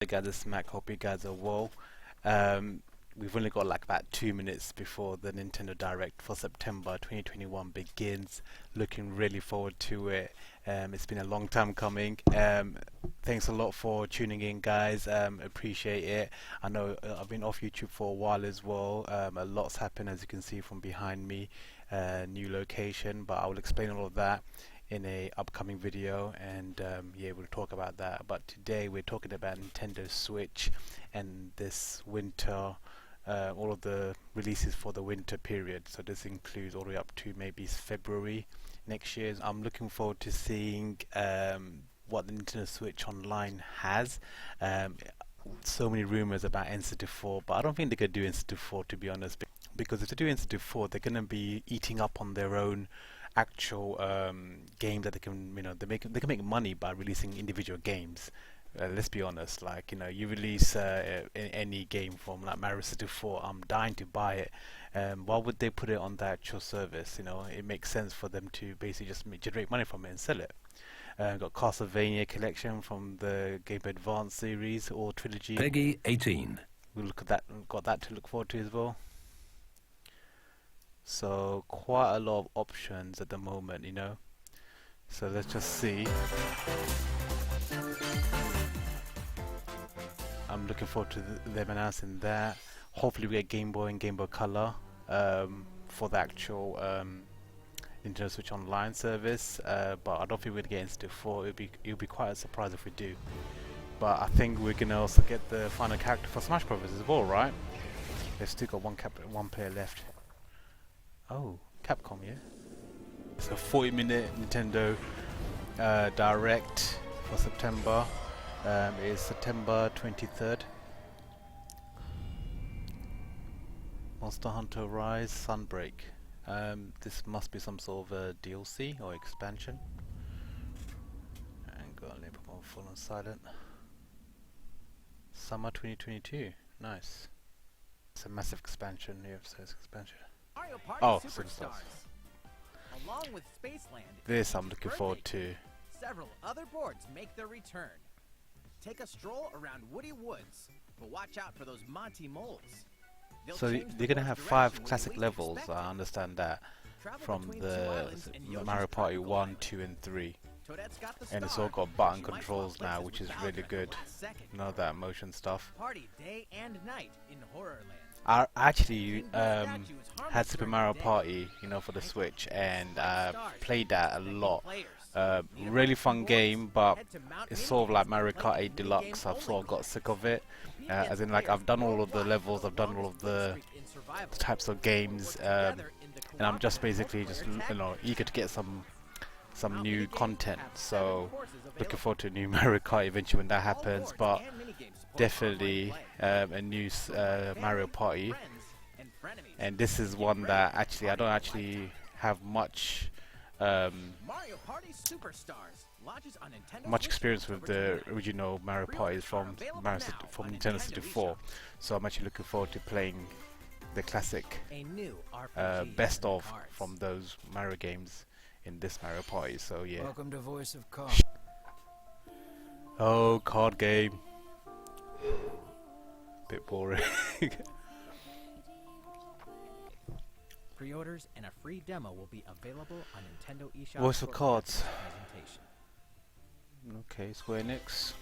Hey guys, it's Mac. Hope you guys are well. Um, we've only got like about 2 minutes before the Nintendo Direct for September 2021 begins. Looking really forward to it. It's been a long time coming. Thanks a lot for tuning in, guys. Appreciate it. I know I've been off YouTube for a while as well. A lot's happened, as you can see from behind me. New location, but I will explain all of that in a upcoming video, and yeah, we'll talk about that. But today we're talking about Nintendo Switch and this winter, all of the releases for the winter period. So this includes all the way up to maybe February next year. I'm looking forward to seeing what the Nintendo Switch Online has. So many rumors about N64, but I don't think they could do N64, to be honest, because if they do N64, they're going to be eating up on their own actual games that they can, they can make money by releasing individual games. Let's be honest, like, you release any game from like Mario 64, I'm dying to buy it. Why would they put it on the actual service? It makes sense for them to basically just generate money from it and sell it. Got Castlevania collection from the Game Boy Advance series or trilogy. Peggy 18. We'll look at that. Got that to look forward to as well. So quite a lot of options at the moment, So let's just see. I'm looking forward to them announcing that. Hopefully we get Game Boy and Game Boy Color for the actual Nintendo Switch Online service. But I don't think we're gonna get into 4. It'll be quite a surprise if we do. But I think we're gonna also get the final character for Smash Brothers as well, right? They've still got one player left. Oh, Capcom, yeah. It's a 40-minute Nintendo Direct for September. It is September 23rd. Monster Hunter Rise Sunbreak. This must be some sort of a DLC or expansion. And got a little more full and silent. Summer 2022. Nice. It's a massive expansion. Yeah, so it's expansion. Oh, Superstars. Along with Spaceland, this I'm looking forward to. Several other boards make their return. Take a stroll around Woody Woods, but watch out for those Monty moles. So they're gonna have 5 classic levels. I understand that from the Mario Party 1, 2, and 3. And it's all got button controls now, which is really good. None of that motion stuff. Party day and night in Horrorland. I actually had Super Mario Party, for the Switch, and played that a lot. Really fun game, but it's sort of like Mario Kart 8 Deluxe. I've sort of got sick of it. As in, like, I've done all of the levels, I've done all of the types of games, and I'm just basically eager to get some new content. So looking forward to a new Mario Kart eventually when that happens. But definitely a new Mario Party, and this is one that I don't actually have much experience with the original Mario Parties from Nintendo 64, so I'm actually looking forward to playing the classic best of from those Mario games in this Mario Party. So yeah. Welcome to Voice of Card. Oh, card game. Bit boring. Pre-orders and a free demo will be available on Nintendo eShop. Voice of Cards. Okay, Square Enix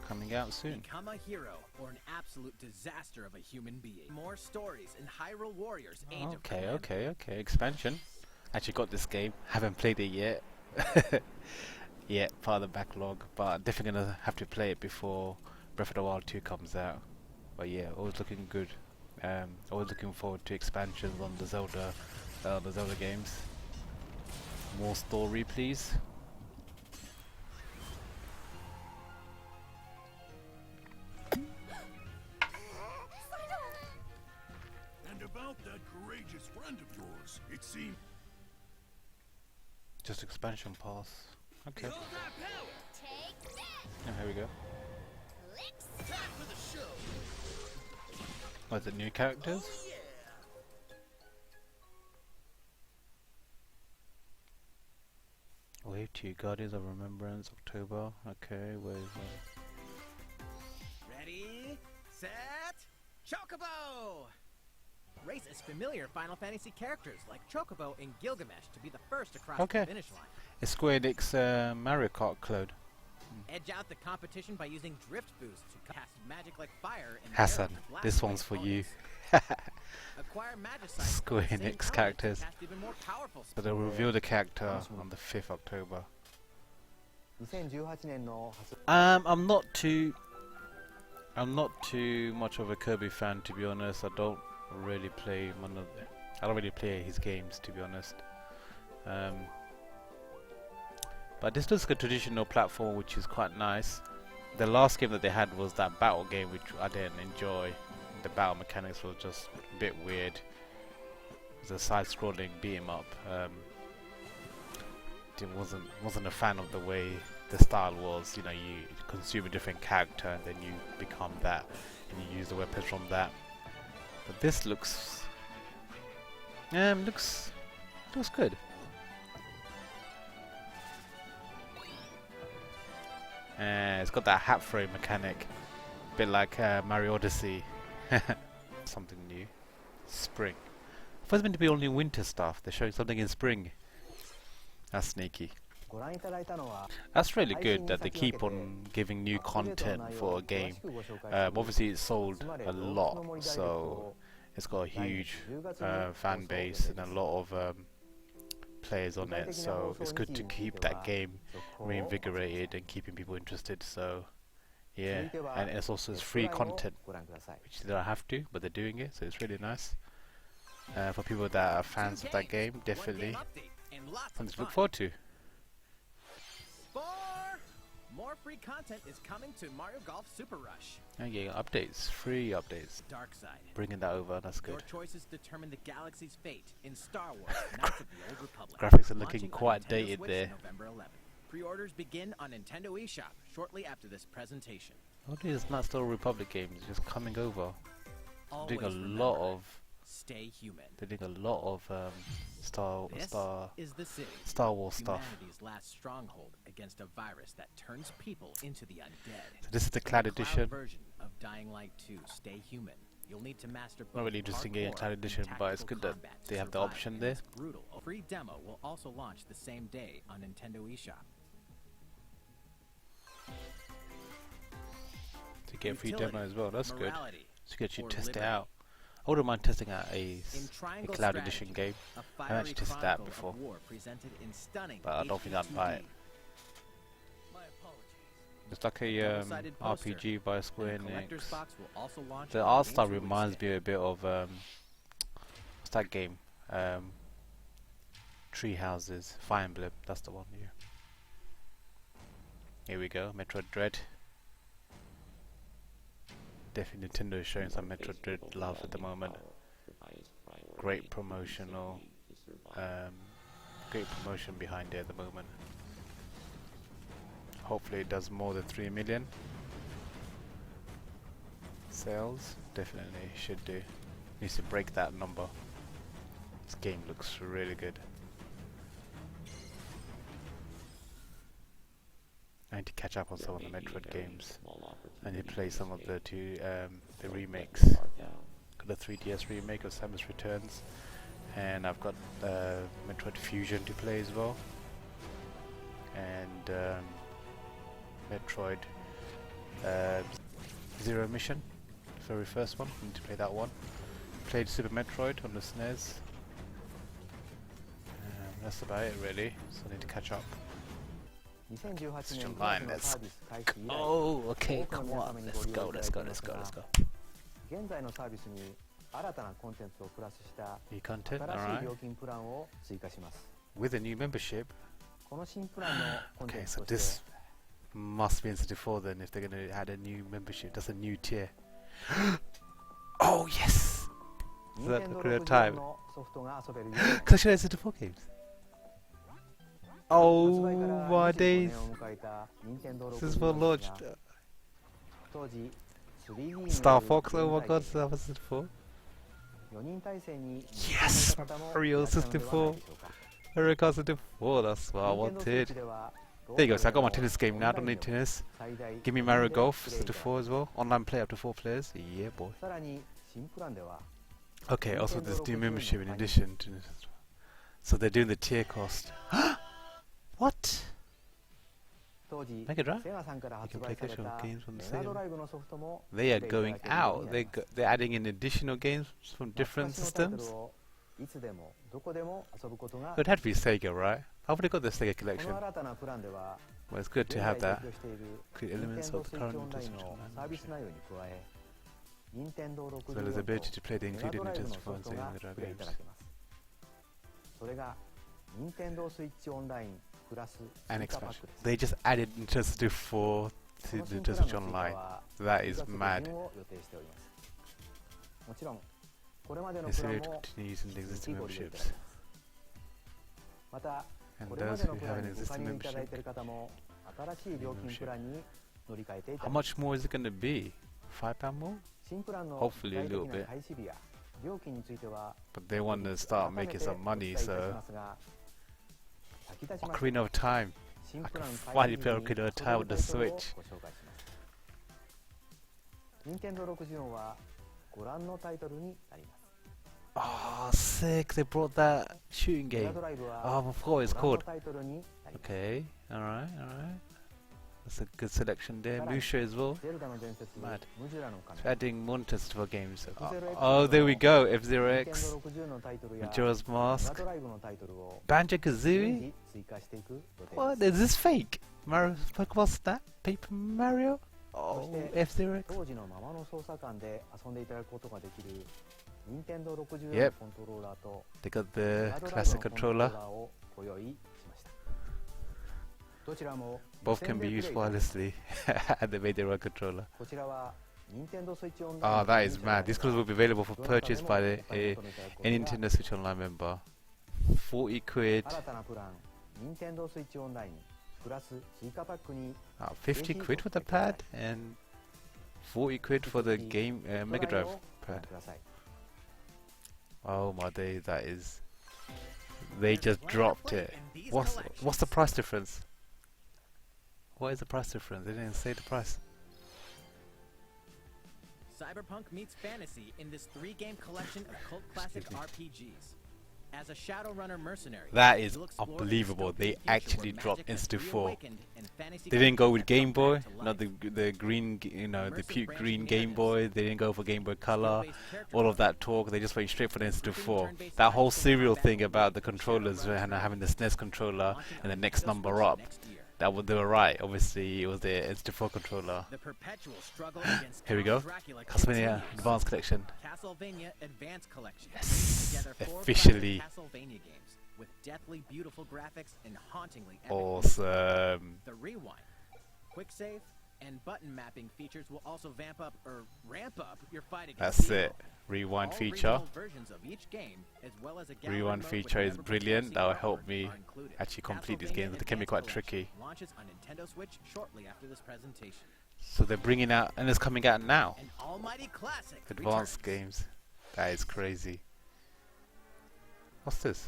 coming out soon. Become a hero or an absolute disaster of a human being. More stories in Hyrule Warriors Age of Command. Okay. Expansion. Actually got this game. Haven't played it yet. Yeah, part of the backlog, but definitely gonna have to play it before Breath of the Wild 2 comes out. But yeah, always looking good. Always looking forward to expansions on the Zelda games. More story, please. And about that courageous friend of yours, it seems. Just expansion pass. Okay. And here we go. Oh, is it new characters? Wave 2 Guardians of Remembrance, October. Okay, where is that? set, Chocobo! Race as familiar Final Fantasy characters like Chocobo and Gilgamesh to be the first across Okay. the finish line. It's Square Enix Mario Kart clone. Edge out the competition by using drift boost to cast magic like fire and Hassan, arrows to blast this away one's for you. opponents. Acquire Magicites Square with the same Enix power to characters. cast even more powerful So they'll reveal the character on the 5th October. 2018年の発 I'm not too much of a Kirby fan, to be honest. I don't really play his games, to be honest. But this looks like a traditional platform, which is quite nice. The last game that they had was that battle game, which I didn't enjoy. The battle mechanics were just a bit weird. It was a side-scrolling beat 'em up. Wasn't a fan of the way the style was. You know, you consume a different character and then you become that, and you use the weapons from that. But this looks good. It's got that hat frame mechanic, a bit like Mario Odyssey. Something new. Spring. I thought it was meant to be only winter stuff. They're showing something in spring. That's sneaky. ご覧いただいたのは That's really good that they keep on giving new content for a game. Obviously it's sold a lot, so it's got a huge fan base and a lot of players on it, so it's good to keep that game reinvigorated and keeping people interested. So yeah, and it's also free content, ご覧ください which they don't have to, but they're doing it, so it's really nice. For people that are fans of that game, definitely something to look forward to. More free content is coming to Mario Golf Super Rush. And yeah, updates, free updates. Dark Side. Bringing that over, that's Your good. choices determine the galaxy's fate in Star Wars: Knights of the Old Republic. Graphics are looking Launching on quite Nintendo dated Switch there. November 11th. Pre-orders begin on Nintendo eShop shortly after this presentation. What is not still Republic games just coming over? Always Doing a remember, lot of stay human. they're doing a lot of This is the city. Star Wars stuff. Humanity's last stronghold against a virus that turns people into the undead. So this is the In cloud the edition. version of Dying Light 2, Stay Human. You'll need to master Not really both interesting getting parkour cloud and edition, but it's tactical good that combat to they have the survive option in there. this brutal. A free demo will also launch the same day on Nintendo eShop. To get a free Utility, demo as well, that's good. morality, To get you or test it liberty. out. I wouldn't mind testing out a In Triangle cloud Strategy, edition game, a I've fiery actually tested that chronicle before, of war presented in stunning but I don't think I'd buy it. My apologies. It's like a Double-sided poster. RPG by Square And a collector's Enix. box will also launch The on art Game style 2 reminds instead. me a bit of what's that game? Tree Houses, Fire Emblem. That's the one. Yeah. Here we go, Metroid Dread. Definitely Nintendo is showing some Metroid Dread love at the moment. Great promotional, great promotion behind it at the moment. Hopefully it does more than 3 million sales. Definitely should do. Needs to break that number. This game looks really good. I need to catch up on some of the Metroid games. I need to play some of the the remakes. Got the 3DS remake of Samus Returns, and I've got Metroid Fusion to play as well, and Metroid Zero Mission, the very first one. I need to play that one. Played Super Metroid on the SNES. That's about it really, so I need to catch up. 2018 Let's 年 jump 9 line, 月の let's サービス開始以来 Oh, okay, 多くの come 皆 on, 様に let's ご利用 go, い let's た go, だい let's て go, いま let's す go. が現在のサービスに新たなコンテンツをプラスした New content, 新しい alright. 料金プランを追加します With a new membership. この新プランのコンテ Okay, ンツ so として this must be N64 then if they're gonna add a new membership. That's a new tier. Oh yes! Is that 任 a 天堂 good 64 time? のソフトが遊べるようになり Because I should N64 games. 発 Oh 売から my 25 days! 年を迎えた任天堂 This is well 64 launched. が当時 3D による Star Fox, oh my 現 god, 在 Star Fox 64. 4人体制に Yes! 方も Mario いらっしゃるのではない 64. でしょうか Mario Kart 64, that's what I 任天堂スイッ wanted. チでは There you go. So I got my tennis game now. I don't need tennis. Give me Mario Golf 64 as well. Online play up to 4 players. Yeah, boy. さらに新プランでは Okay, also there's new membership in addition to this. So they're doing the tier cost. What? 当時 Mega Drive? セガさんから You 発 can 売 play され casual た games from the メガド Sega. ライブのソフトも They are プレイいただ going けるようにな out. ります They're adding in additional games from 懐 different かしのタイトル systems. をいつでもどこでも遊ぶことが It had to be Sega, right? I've already got the Sega こ collection. の新たなプランでは Well, it's good 現 to 在 have 提 that. 供している Create elements Nintendo of the Switch current Online Switch の Online サービス membership. 内容に加え Nintendo As well as the 64 ability と to play the メガ included ドライブ Nintendo のソ Super フ and ト Sega が Mega プ Drive レイいた games. だけますそれが Nintendo Switch Online プラス And 追加パッ expansion. クです They just added Nintendo 64 こ to の新 Nintendo プラン Switch の追加 Online. は That 10 is 月下 mad. 旬を予定しておりますもちろんこれまでの It's プラン able to も continue using the 引き existing ご利用いただ memberships. けますまた And これま those での who プラ have ン an にご加 existing 入いただい membership. ている方も新しい料金プランに乗り換えていた How だきます much more is it going to be? £5 more? 新プランの Hopefully 具 a 体 little 的な bit. 開始日や料金については But they want to start making some money, 改めてお伝えいたし so ますが先立ちまして Ocarina of Time. 新 I プラ can ン finally 開 play 始日 Ocarina に of Time with the それぞれタイトルを Switch. ご紹介します任天堂64はご覧のタイトルになります Oh, sick! They brought that shooting メガ game. ドライブは Oh, I forgot what ご it's 覧の called. タイトルになります Okay, alright. That's a good selection there. Musha as well. ゼルダの伝説 Mad. ムジュラの仮 So 面 adding more Nintendo games. F-Zero X Oh, there we go. 任 F-Zero 天 X. 堂60のタイトルや Majora's メガ Mask. ドライブのタイトルを Banjo-Kazooie? 順次追加していく予定 What? です Is this fake? Mario Pokemon Snap? Paper Mario? Oh, F-Zero X. 当時のままの操作感で遊んでいただくことができる任天堂64の Yep. コントローラーと They got メ the ガドライブ classic のコントロー controller. ラーをご用意しましたどちらも Both can be 無 used 線でプレイできます wirelessly. And they made their own controller. こちらは任天堂スイッチオン Oh, ライン that is mad. These controllers will be available for どなたで purchase も by お the, 買い求めいただくこと any が Nintendo Switch Online member. 40 quid. 新たなプラン任天堂スイッチオンラインプラス追加パックに 50 quid for the pad and 40 quid for the game Mega トライ Drive をご覧 pad. ください Oh my days, that is. They just dropped it. What's the price difference? What is the price difference? They didn't even say the price. Cyberpunk meets fantasy in this 3-game collection of cult classic Excuse me. RPGs. As a Shadowrunner mercenary, That is you'll explore the unbelievable. dystopian They future actually where dropped magic has N64. reawakened and fantasy They didn't go characters with have Game come Boy, back to not life. the green, the Immersive puke branching green Game narratives, Boy. They didn't go for Game Boy Color. skill-based character All of design, that talk, they just went straight for the N64. turn-based That whole tactical serial combat thing will about be the controllers Shadowrunner and having the SNES controller launching and the on next Nintendo number Switch up. next year. They were right. Obviously, it was the N64 controller. The perpetual struggle against Here we Count go. Dracula Castlevania continues. Advanced Collection. Castlevania Advanced Collection Yes, brings together 4 officially. classic Castlevania games with deathly beautiful graphics and hauntingly epic Awesome. The rewind, quick save, and button mapping features will also ramp up your fight against That's evil. it. Rewind All feature. regional versions of each game, as well as a gallery Rewind mode feature with is never brilliant. before That will seen help artwork me are included. actually complete these games. Castlevania They can be Advanced quite Collection tricky. Launches on Nintendo Switch shortly after this presentation. So they're bringing out, and it's coming out now. An almighty classic Advanced returns. games. That is crazy. What's this?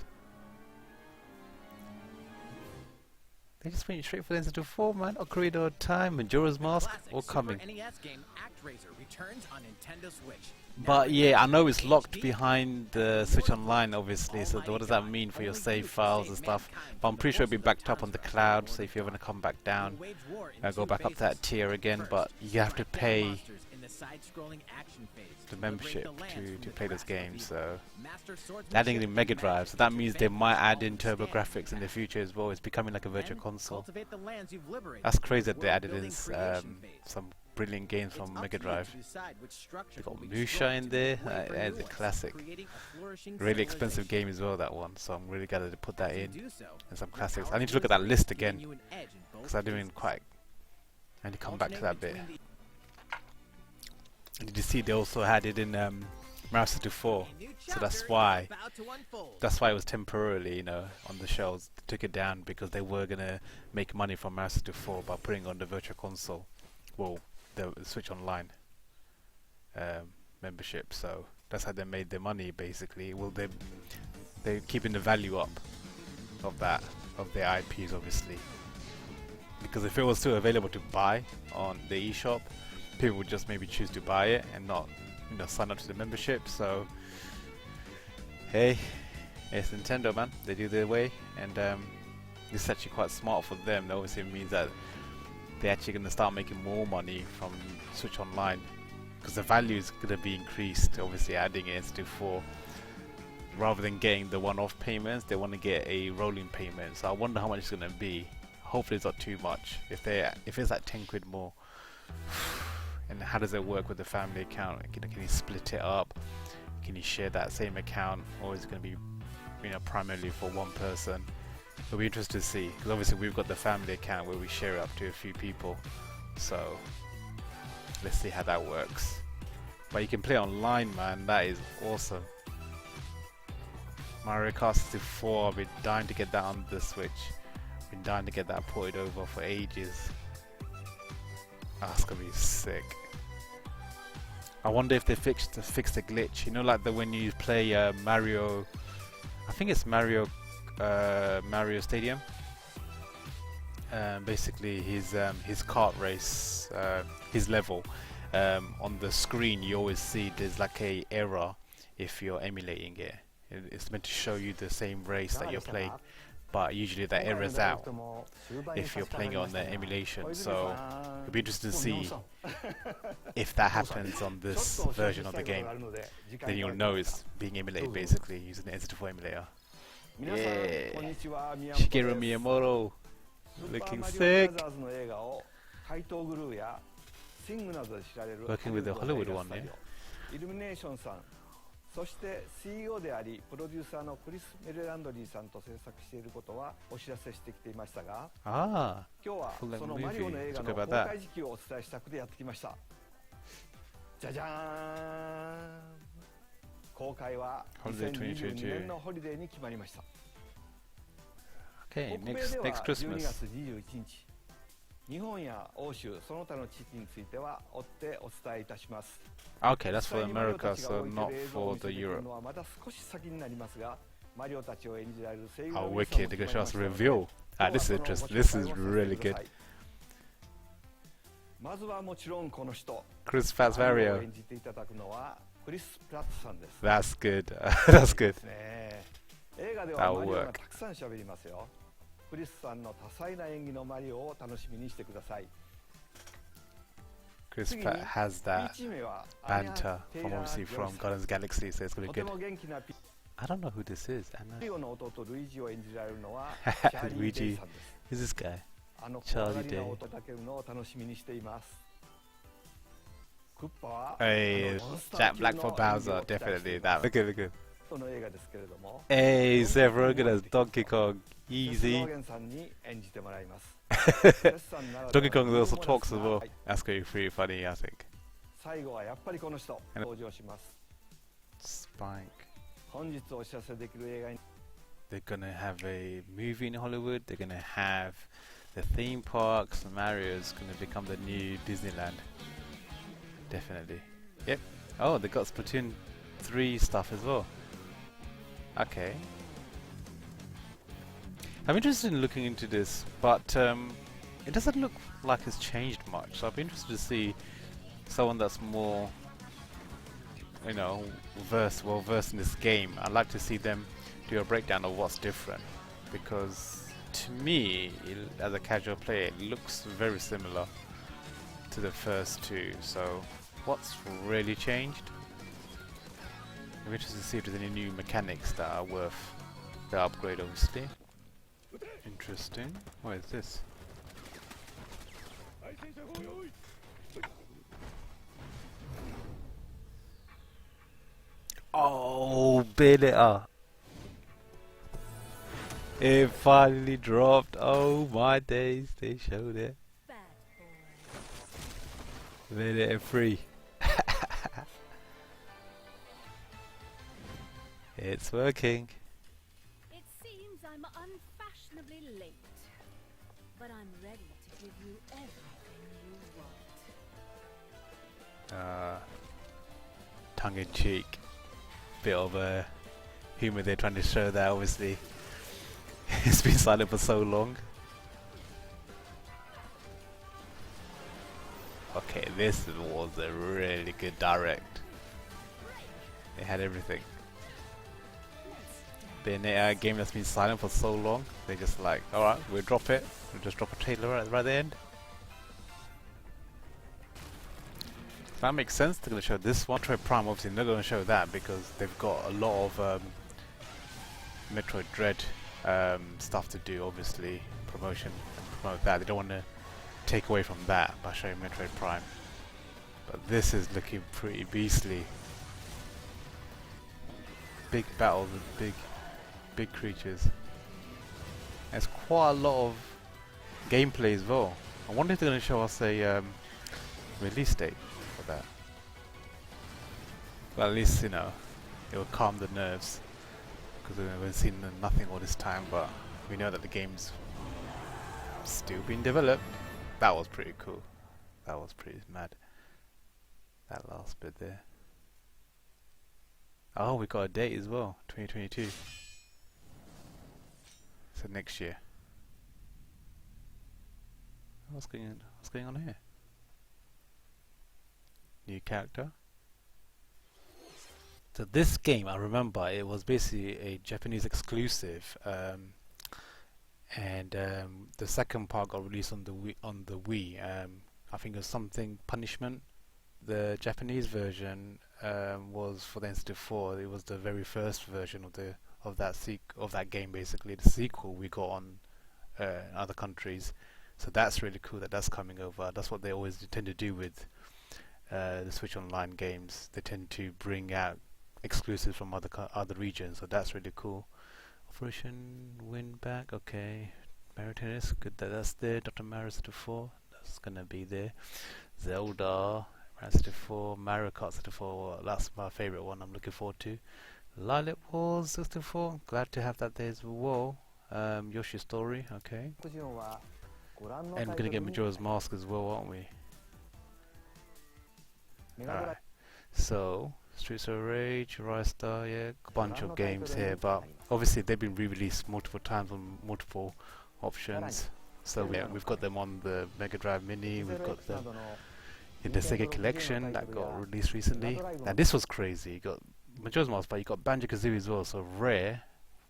They just went straight for the N64, man. Ocarina of Time, Majora's Mask, Classic all Super coming. NES game ActRaiser returns on Nintendo Switch. But yeah, I know it's HD, locked behind the Switch Online, obviously. So what does that mean for your save files and stuff? But I'm pretty sure it'll be backed up on the cloud. So if you ever want to come back down, go back up to that tier again. But you have to pay the membership to play those games. So adding the Mega Drive, so that means they might add in turbo graphics in the future as well. It's becoming like a virtual console. That's crazy that they added in some brilliant games from Mega Drive. They got Musha in there. That is a classic. Really expensive game as well, that one. So I'm really glad that they put that in. And some classics. I need to look at that list again because I didn't quite. I need to come back to that bit. And did you see they also had it in Mario 64? So that's why it was temporarily, on the shelves. They took it down because they were gonna make money from Mario 64 by putting on the virtual console. Well, the Switch Online membership. So that's how they made their money, basically. Well, they're keeping the value up of their IPs, obviously. because if it was still available to buy on the eShop, people would just maybe choose to buy it and not, you know, sign up to the membership. So hey, it's Nintendo, man. They do their way, and this is actually quite smart for them. Obviously, it means that they're actually going to start making more money from Switch Online, because the value is going to be increased. Obviously, adding N64, rather than getting the one-off payments, they want to get a rolling payment. So I wonder how much it's going to be. Hopefully, it's not too much. If it's like 10 quid more. And how does it work with the family account? Can you split it up? Can you share that same account, or is it going to be, you know, primarily for one person? It'll be interesting to see, because obviously we've got the family account where we share it up to a few people. So let's see how that works. But you can play online, man. That is awesome. Mario Kart 64. I've been dying to get that on the Switch. Been dying to get that ported over for ages. That's gonna be sick. I wonder if they fixed the glitch. You know, like when you play Mario, I think it's Mario Stadium. Basically, his kart race, his level. On the screen, you always see there's like a error if you're emulating it. It's meant to show you the same race that you're playing, but usually that errors out if you're playing on the emulation. So it'll be interesting to see if that happens on this version of the game. Then you'll know it's being emulated basically using the N64 emulator. Yeah, Shigeru Miyamoto, looking sick. Working with the Hollywood one, yeah. そして CEO でありプロデューサーのクリス・メレランドリーさんと制作していることはお知らせしてきていましたが、今日はそのマリオの映画の公開時期をお伝えしたくてやってきました。じゃじゃーん。公開は2022年のホリデーに決まりました。Okay, 北米では next Christmas. 12月21日。日本や欧州その他の地域については追ってお伝えいたします。Okay, that's for America, so not for the Europe. Oh, wicked! They're gonna show us a reveal. Ah, this is interesting. This is really good. Chris Vario. That's good. That's good. That'll work. クリスさんの多彩な演技のマリオを楽しみにしてください。 Chris Pratt has that banter from obviously from Guardians of the Galaxy, so it's gonna be good. I don't know who this is. Luigi, who's this guy? Charlie Day. Hey, Jack Black for Bowser, definitely that. Look at it. Hey, Seth Rogen as Donkey Kong. Easy. Donkey Kong also talks as well. That's going to be pretty funny, I think. Spike. They're gonna have a movie in Hollywood. They're gonna have the theme parks. Mario's gonna become the new Disneyland. Definitely. Yep. Oh, they got Splatoon 3 stuff as well. Okay. I'm interested in looking into this, but it doesn't look like it's changed much. So I'd be interested to see someone that's more, you know, well versed in this game. I'd like to see them do a breakdown of what's different, because to me, as a casual player, it looks very similar to the first two. So what's really changed? I'm interested to see if there's any new mechanics that are worth the upgrade, obviously. Interesting. What is this? Oh, Bayonetta! It finally dropped. Oh my days, they showed it. Bayonetta 3. It's working. It seems I'm unfashionably late, but I'm ready to give you everything you want. Tongue-in-cheek. Bit of humour they're trying to show there, obviously. It's been silent for so long. Okay, this was a really good direct. They had everything. Been a game that's been silent for so long, they just like, alright, we'll drop it. We'll just drop a trailer right at the end. That makes sense. They're going to show this one. Metroid Prime, obviously, they're not going to show that because they've got a lot of Metroid Dread stuff to do, obviously, promotion and promote that. They don't want to take away from that by showing Metroid Prime. But this is looking pretty beastly. Big battles with big creatures. There's quite a lot of gameplay as well. I wonder if they're going to show us a release date for that. Well, at least, you know, it will calm the nerves. Because we've seen nothing all this time, but we know that the game's still being developed. That was pretty cool. That was pretty mad. That last bit there. Oh, we got a date as well, 2022. So next year. What's going on here? New character. So this game, I remember, it was basically a Japanese exclusive, and the second part got released on the Wii. I think it was something Punishment. The Japanese version was for the N64. It was the very first version of that game, basically the sequel we got on other countries. So that's really cool that that's coming over. That's what they always tend to do with the Switch Online games. They tend to bring out exclusives from other regions, so that's really cool. Operation Win Back, okay. Mario Tennis, good that that's there. Dr. Mario 64, that's gonna be there. Zelda, Mario 64, Mario Kart 64, that's my favorite one. I'm looking forward to. Lilac Wars 64, glad to have that there as well. Yoshi's Story, okay. And we're gonna get Majora's Mask as well, aren't we? Alright, so Streets of Rage, Rise Star, yeah, a bunch of games here, but obviously they've been re-released multiple times on multiple options. So yeah, we've got them on the Mega Drive Mini, we've got them in the Sega Collection that got released recently. And this was crazy, you got Majora's Mask, but you got Banjo-Kazooie as well, so Rare,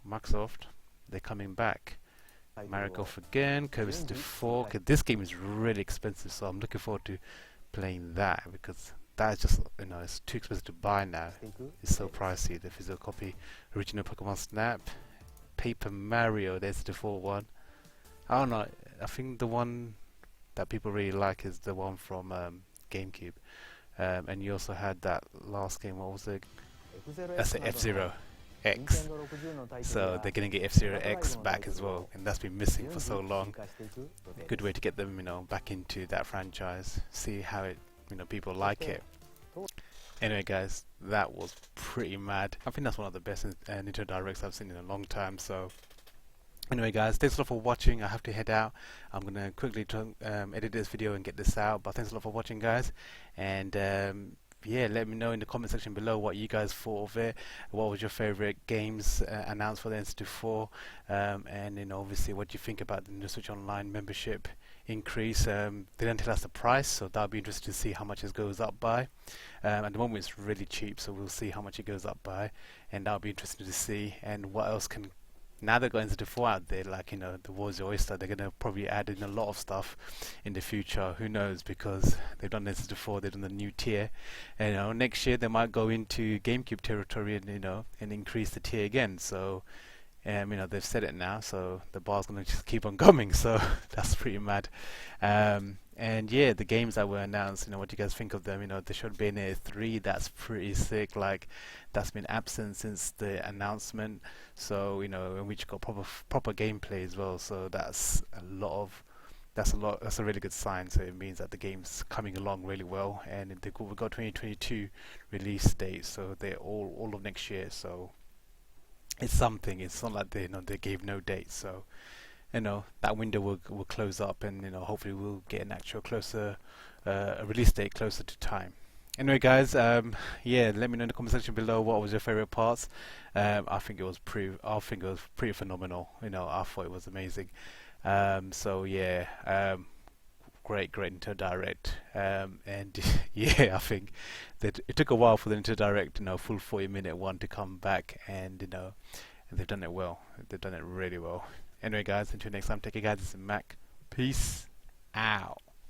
Microsoft, they're coming back. Mario Golf again, Kirby 64, okay, this game is really expensive, so I'm looking forward to playing that because that's just, you know, it's too expensive to buy now. It's so pricey, the physical copy. Original Pokemon Snap, Paper Mario, there's the default one. I don't know, I think the one that people really like is the one from GameCube. And you also had that last game, what was it? That's F-Zero X. So they're going to get F-Zero X back as well, and that's been missing for so long. Good way to get them, you know, back into that franchise, see how it, you know, people like it. Anyway guys, that was pretty mad. I think that's one of the best Nintendo Directs I've seen in a long time. So anyway guys, thanks a lot for watching. I have to head out. I'm going to quickly edit this video and get this out, but thanks a lot for watching guys, and yeah, let me know in the comment section below what you guys thought of it. What was your favorite games announced for the N64, and you know, obviously what you think about the Switch Online membership increase. They didn't tell us the price, so that'll be interesting to see how much it goes up by. At the moment it's really cheap, so we'll see how much it goes up by, and that'll be interesting to see. And what else can, now they're going to the 4 out there, like, you know, the War's Your Oyster, they're going to probably add in a lot of stuff in the future, who knows, because they've done this before, they've done the new tier, and you know, next year they might go into GameCube territory and, you know, and increase the tier again. So you know, they've said it now, so the bar's going to just keep on coming, so that's pretty mad. And yeah, the games that were announced, you know, what do you guys think of them? You know, they showed Bayonetta 3, that's pretty sick, like, that's been absent since the announcement, so, you know, and we just got proper gameplay as well, so that's a really good sign. So it means that the game's coming along really well, and we've got 2022 release date, so they're all of next year, so it's something. It's not like they, you know, they gave no date, so you know that window will close up, and you know, hopefully we'll get an actual closer a release date closer to time. Anyway guys, yeah, let me know in the comment section below what was your favorite parts. I think it was pretty phenomenal. You know, I thought it was amazing. So yeah, great Nintendo Direct. And yeah, I think that it took a while for the Nintendo Direct, full 40-minute one to come back, and and they've done it well. They've done it really well. Anyway, guys, until next time, take care, guys. This is Mac. Peace out.